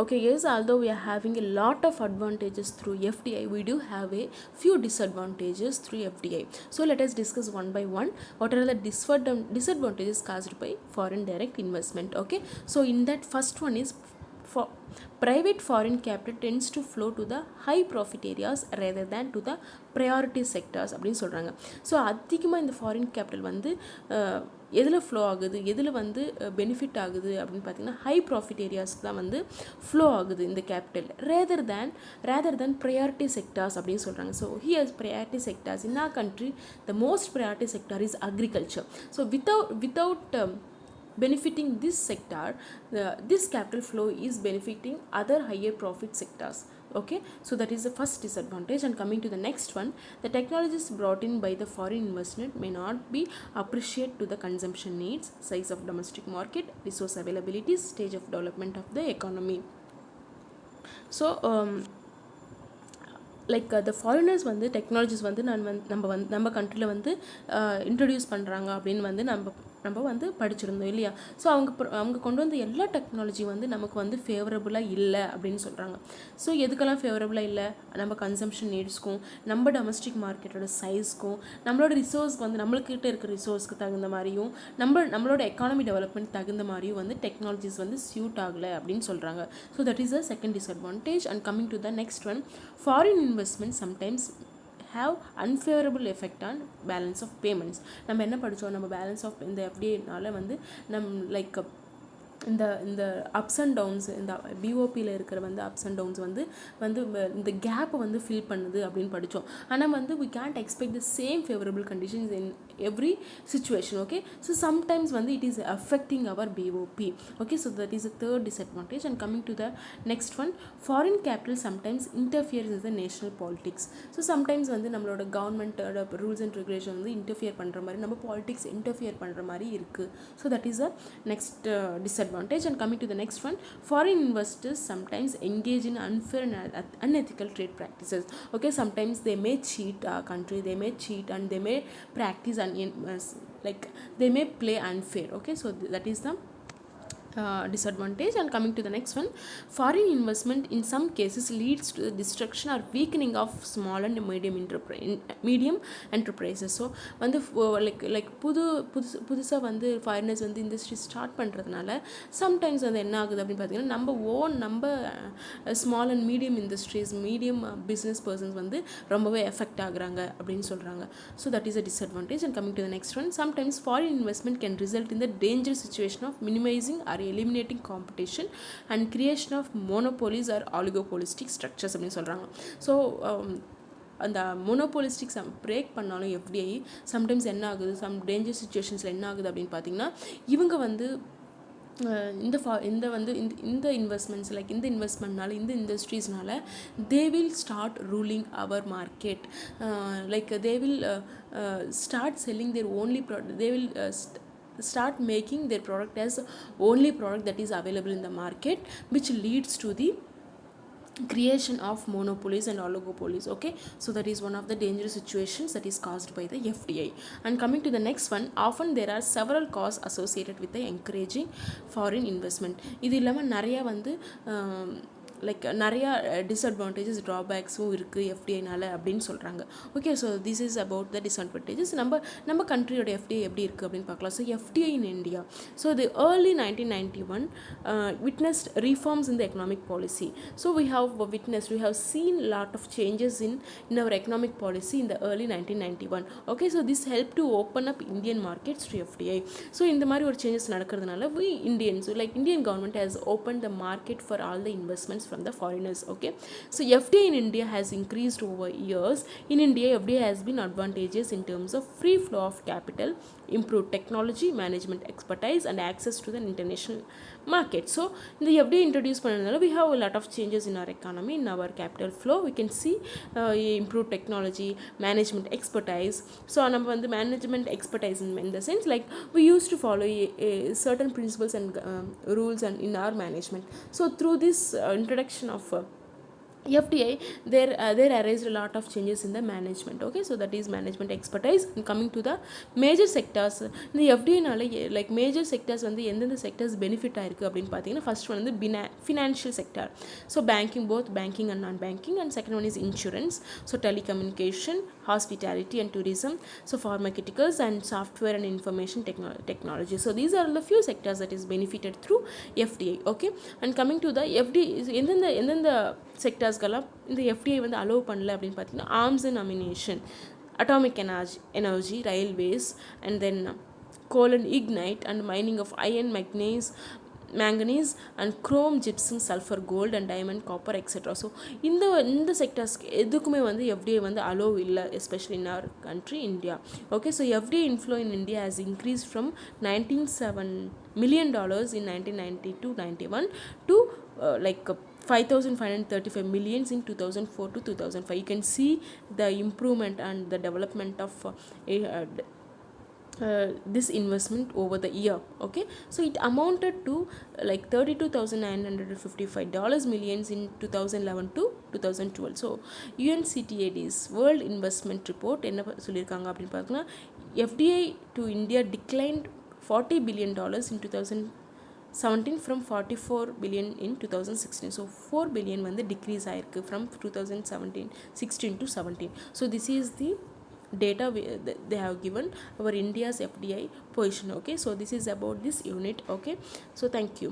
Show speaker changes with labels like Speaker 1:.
Speaker 1: Okay, yes, although we are having a lot of advantages through FDI, we do have a few disadvantages through FDI. So let us discuss one by one what are the disadvantages caused by foreign direct investment. Okay, so in that, first one is for private foreign capital tends to flow to the high profit areas rather than to the priority sectors அப்படின்னு சொல்கிறாங்க. So அதிகமாக இந்த foreign capital வந்து எதில் flow ஆகுது, எதில் வந்து benefit ஆகுது அப்படின்னு பார்த்தீங்கன்னா ஹை ப்ராஃபிட் ஏரியாஸ்க்கு தான் வந்து ஃப்ளோ ஆகுது இந்த capital rather than priority sectors அப்படின்னு சொல்கிறாங்க. So here's priority sectors in our country the most priority sector is agriculture. So without benefiting this sector, this capital flow is benefiting other higher profit sectors. Okay, so that is the first disadvantage. And coming to the next one, the technologies brought in by the foreign investment may not be appreciated to the consumption needs, size of domestic market, resource availability, stage of development of the economy. So like the foreigners வந்து technologies வந்து நம்ம கண்ட்ரியில் வந்து introduce பண்ணுறாங்க அப்படின்னு வந்து நம்ம வந்து படிச்சிருந்தோம் இல்லையா. ஸோ அவங்க கொண்டு வந்த எல்லா டெக்னாலஜி வந்து நமக்கு வந்து ஃபேவரபுளாக இல்லை அப்படின்னு சொல்கிறாங்க. ஸோ எதுக்கெல்லாம் ஃபேவரபுளாக இல்லை, நம்ம கன்சம்ஷன் நீட்ஸ்க்கும், நம்ம டொமஸ்டிக் மார்க்கெட்டோட சைஸ்க்கும், நம்மளோட ரிசோர்ஸ்க்கு வந்து நம்மளுக்கிட்ட இருக்கிற ரிசோர்ஸ்க்கு தகுந்த மாதிரியும் நம்மளோட எக்கானமி டெவலப்மெண்ட் தகுந்த மாதிரியும் வந்து டெக்னாலஜிஸ் வந்து சூட் ஆகலை அப்படின்னு சொல்கிறாங்க. So that is a second disadvantage. And coming to the next one, foreign investment sometimes have unfavorable effect on balance of payments. நம்ம என்ன படித்தோம், நம்ம பேலன்ஸ் ஆஃப் இந்த எஃப்டிஐனால வந்து லைக் இந்த அப்ஸ் அண்ட் டவுன்ஸ், இந்த பிஓபியில் இருக்கிற வந்து அப்ஸ் அண்ட் டவுன்ஸ் வந்து இந்த கேப்பை வந்து ஃபில் பண்ணுது அப்படின்னு படித்தோம். ஆனால் வந்து we can't expect the same favorable conditions in every situation. Okay, so sometimes வந்து it is affecting our BOP. Okay, so that is the third disadvantage. And coming to the next one, foreign capital sometimes interferes with the national politics. So sometimes வந்து நம்மளோட கவர்மெண்ட்டோட rules and regulation வந்து interfere பண்ணுற மாதிரி, நம்ம politics interfere பண்ணுற மாதிரி இருக்குது. So that is a next disadvantage. And coming to the next one, foreign investors sometimes engage in unfair and unethical trade practices. Okay, sometimes they may cheat our country, they may cheat and they may practice like they may play unfair. Okay, so that is the disadvantage. And coming to the next one, foreign investment in some cases leads to the destruction or weakening of small and medium enterprises. So வந்து like புதுசாக வந்து foreigners வந்து industry start பண்ணுறதுனால sometimes வந்து என்ன ஆகுது அப்படின்னு பார்த்தீங்கன்னா நம்ம small and medium industries, medium business persons வந்து ரொம்பவே எஃபெக்ட் ஆகுறாங்க அப்படின்னு சொல்கிறாங்க. So that is a disadvantage. And coming to the next one, sometimes foreign investment can result in the dangerous situation of minimising or eliminating competition and creation of monopolies or oligopolistic structures அப்படின்னு சொல்கிறாங்க. So அந்த மோனோபோலிஸ்டிக்ஸ் break பண்ணாலும் FDI sometimes என்ன ஆகுது, some danger சுச்சுவேஷன்ஸில் என்ன ஆகுது அப்படின்னு பார்த்தீங்கன்னா, இவங்க வந்து இந்த இன்வெஸ்ட்மெண்ட்ஸ் லைக் இந்த இன்வெஸ்ட்மெண்ட்னால, இந்த இண்டஸ்ட்ரீஸ்னால they will start ruling our market. Like they will start selling their only product, they will start making their product as only product that is available in the market, which leads to the creation of monopolies and oligopolies. Okay, so that is one of the dangerous situations that is caused by the FDI. And coming to the next one, often there are several costs associated with the encouraging foreign investment. இது இல்லாமல் நிறையா வந்து like நிறையா disadvantages ட்ராபேக்ஸும் இருக்குது எஃப்டிஐனால் அப்படின்னு சொல்கிறாங்க. Okay, so this is about the disadvantages. நம்ம கண்ட்ரியோட FDI எப்படி இருக்குது அப்படின்னு பார்க்கலாம். So FDI in India, so the early 1991 witnessed reforms in the economic policy. So we have seen lot of changes in our economic policy in the early 1991. Okay, so this helped to open up Indian markets to FDI. So இந்த மாதிரி ஒரு changes நடக்கிறதுனால we Indians, like Indian government has opened the market for all the investments from the foreigners. Okay, so FDI in India has increased over years. In India, FDI has been advantageous in terms of free flow of capital, improved technology, management expertise and access to the international market. So in the FDI introduced பண்ணதுனால we have a lot of changes in our economy, in our capital flow. We can see improved technology, management expertise. So நம்ம வந்து management expertise in the sense like we used to follow a certain principles and rules and in our management. So through this introduction of FDI, there arise a lot of changes in the management. Okay, so that is management expertise. And coming to the major sectors, இந்த FDI-னால like major sectors வந்து எந்தெந்த sectors benefit ஆயிருக்கு அப்படின்னு பார்த்தீங்கன்னா, first one வந்து financial sector. So banking, both banking and non-banking, and second one is insurance, so telecommunication, hospitality and tourism, so pharmaceuticals and software and information technology. So these are the few sectors that is benefited through FDI. Okay, and coming to the FDI, எந்தெந்த செக்டர்ஸ்க்கெல்லாம் இந்த FDI வந்து allow பண்ணல அப்படின்னு பார்த்தீங்கன்னா, arms and ammunition, atomic energy, railways, and then coal and ignite and mining of iron, manganese and chrome, gypsum, sulfur, gold and diamond, copper, etc. So இந்த செக்டர்ஸ்க்கு எதுக்குமே வந்து FDI வந்து அலோவ் இல்லை, especially in our country India. Okay, so FDI inflow in India has increase from $19.7 million in 1990-91 to like 5,535 millions in 2004 to 2005. You can see the improvement and the development of this investment over the year. Okay, so it amounted to like $32,955 millions in 2011 to 2012. So UNCTAD's World Investment Report என்ன சொல்லியிருக்காங்க அப்படின்னு பார்த்தீங்கன்னா, FDI to India declined $40 billion in 2017 from 44 billion in 2016. So 4 billion வந்து decrease ஆயிருக்கு from 2016 to 17. So this is the data they have given our India's FDI position. Okay, so this is about this unit. Okay, so thank you.